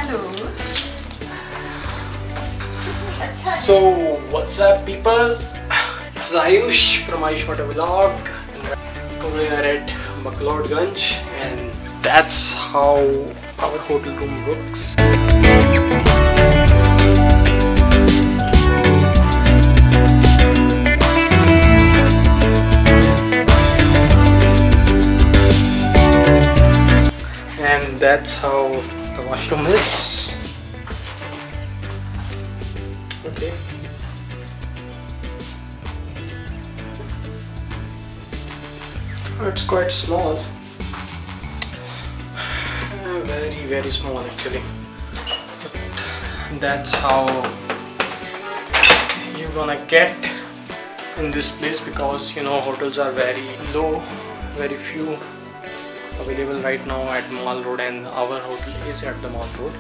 Hello. So what's up people? It's Ayush from Ayush Vlog. We are at Mcleodganj and that's how our hotel room looks. And that's how the washroom is. Okay. It's quite small. Very small actually. But that's how you're gonna get in this place, because you know hotels are very low, very few available right now at Mall Road, and our hotel is at the Mall Road.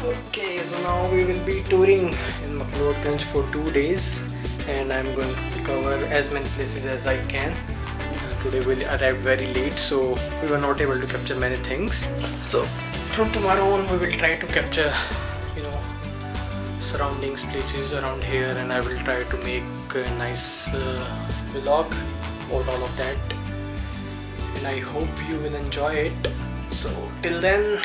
Okay, so now we will be touring in Mcleodganj for 2 days and I'm going to cover as many places as I can. Today we arrived very late, so we were not able to capture many things. So from tomorrow on we will try to capture, you know, surroundings, places around here, and I will try to make a nice vlog about all of that. And I hope you will enjoy it. So till then,